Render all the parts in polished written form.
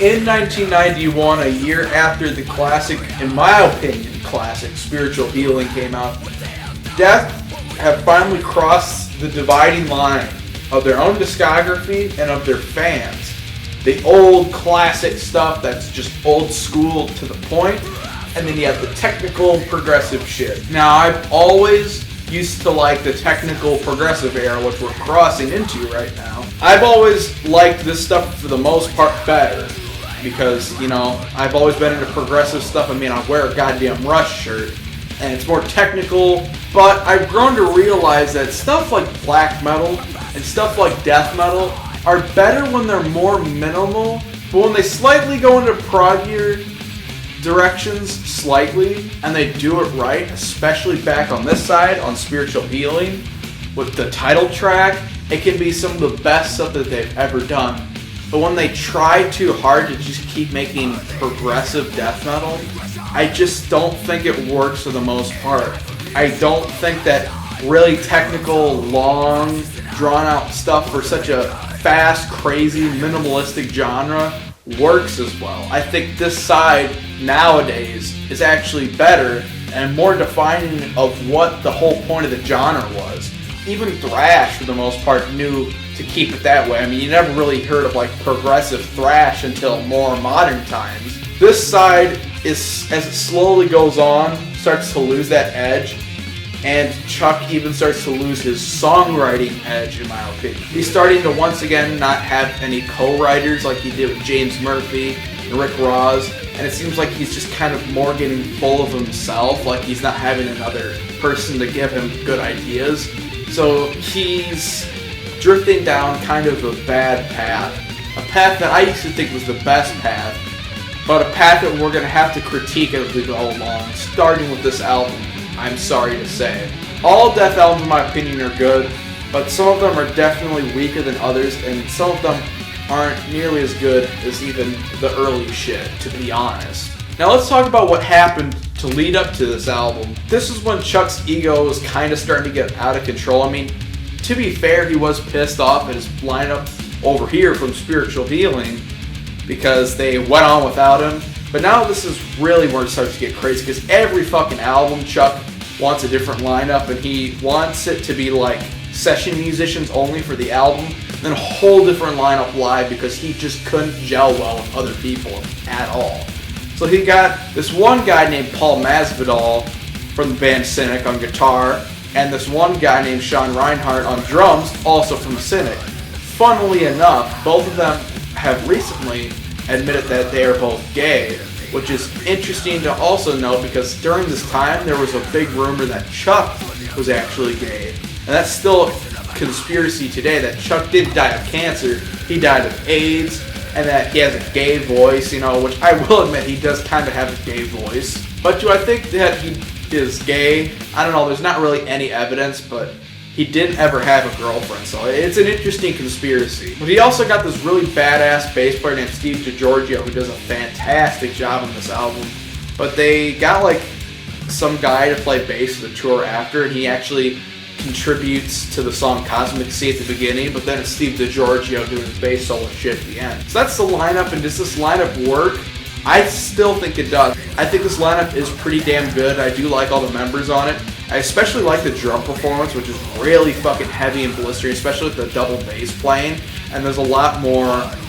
In 1991, a year after the classic, in my opinion, classic Spiritual Healing came out, Death have finally crossed the dividing line of their own discography and of their fans. The old classic stuff that's just old school to the point, and then you have the technical progressive shit. Now, I've always used to like the technical progressive era, which we're crossing into right now. I've always liked this stuff for the most part better. Because, you know, I've always been into progressive stuff. I mean, I wear a goddamn Rush shirt, and it's more technical. But I've grown to realize that stuff like black metal and stuff like death metal are better when they're more minimal. But when they slightly go into proggier directions, slightly, and they do it right, especially back on this side, on Spiritual Healing, with the title track, it can be some of the best stuff that they've ever done. But when they try too hard to just keep making progressive death metal, I just don't think it works for the most part. I don't think that really technical, long, drawn-out stuff for such a fast, crazy, minimalistic genre works as well. I think this side nowadays is actually better and more defining of what the whole point of the genre was. Even thrash, for the most part, knew to keep it that way. I mean, you never really heard of like progressive thrash until more modern times. This side is, as it slowly goes on, starts to lose that edge, and Chuck even starts to lose his songwriting edge, in my opinion. He's starting to once again not have any co-writers like he did with James Murphy and Rick Ross, and it seems like he's just kind of more getting full of himself, like he's not having another person to give him good ideas. So he's drifting down kind of a bad path. A path that I used to think was the best path, but a path that we're going to have to critique as we go along, starting with this album, I'm sorry to say. All Death albums, in my opinion, are good, but some of them are definitely weaker than others, and some of them aren't nearly as good as even the early shit, to be honest. Now let's talk about what happened to lead up to this album. This is when Chuck's ego was kind of starting to get out of control. I mean, to be fair, he was pissed off at his lineup over here from Spiritual Healing because they went on without him. But now this is really where it starts to get crazy, because every fucking album Chuck wants a different lineup, and he wants it to be like session musicians only for the album, and then a whole different lineup live because he just couldn't gel well with other people at all. So he got this one guy named Paul Masvidal from the band Cynic on guitar, and this one guy named Sean Reinhart on drums, also from Cynic. Funnily enough, both of them have recently admitted that they are both gay, which is interesting to also note because during this time there was a big rumor that Chuck was actually gay. And that's still a conspiracy today, that Chuck did die of cancer, he died of AIDS, and that he has a gay voice, you know, which I will admit he does kind of have a gay voice. But do I think that he is gay? I don't know, there's not really any evidence, but he didn't ever have a girlfriend, so it's an interesting conspiracy. But he also got this really badass bass player named Steve DiGiorgio who does a fantastic job on this album. But they got like some guy to play bass for the tour after, and he actually contributes to the song Cosmic Sea at the beginning, but then it's Steve DiGiorgio doing his bass solo shit at the end. So that's the lineup, and does this lineup work? I still think it does. I think this lineup is pretty damn good. I do like all the members on it. I especially like the drum performance, which is really fucking heavy and blistering, especially with the double bass playing. And there's a lot more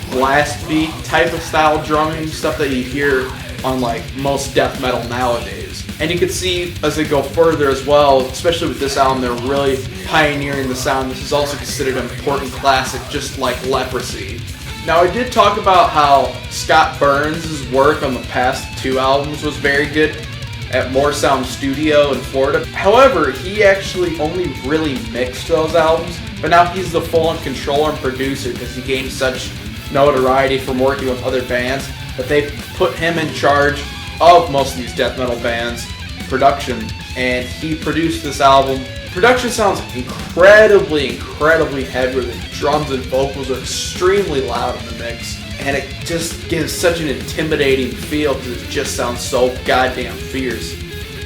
blast beat type of style drumming, stuff that you hear on like most death metal nowadays. And you can see as they go further as well, especially with this album, they're really pioneering the sound. This is also considered an important classic, just like Leprosy. Now, I did talk about how Scott Burns' work on the past two albums was very good at More Sound Studio in Florida. However, he actually only really mixed those albums, but now he's the full-on controller and producer because he gained such notoriety from working with other bands that they put him in charge of most of these death metal bands' production, and he produced this album. Production sounds incredibly heavy. The drums and vocals are extremely loud in the mix, and it just gives such an intimidating feel because it just sounds so goddamn fierce.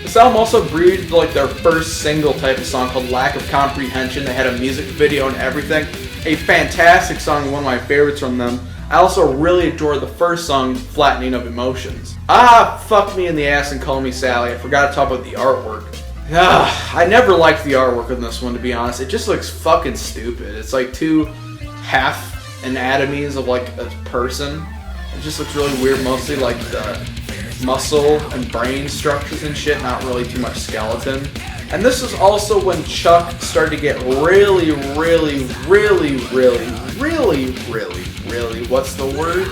This album also breathed like their first single type of song called Lack of Comprehension. They had a music video and everything. A fantastic song, one of my favorites from them. I also really adore the first song, Flattening of Emotions. Ah, fuck me in the ass and call me Sally. I forgot to talk about the artwork. I never liked the artwork on this one, to be honest. It just looks fucking stupid. It's like two half anatomies of like a person. It just looks really weird, mostly like the muscle and brain structures and shit, not really too much skeleton. And this is also when Chuck started to get really, what's the word?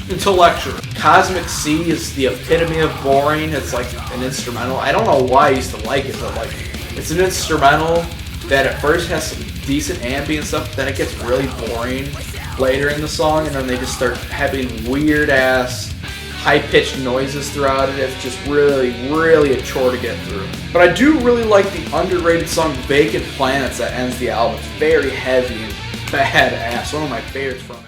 Intellectual. Cosmic Sea is the epitome of boring. It's like an instrumental. I don't know why I used to like it, but like it's an instrumental that at first has some decent ambient stuff, then it gets really boring later in the song, and then they just start having weird ass high-pitched noises throughout it. It's just really a chore to get through. But I do really like the underrated song Vacant Planets that ends the album. It's very heavy and badass. One of my favorites from it.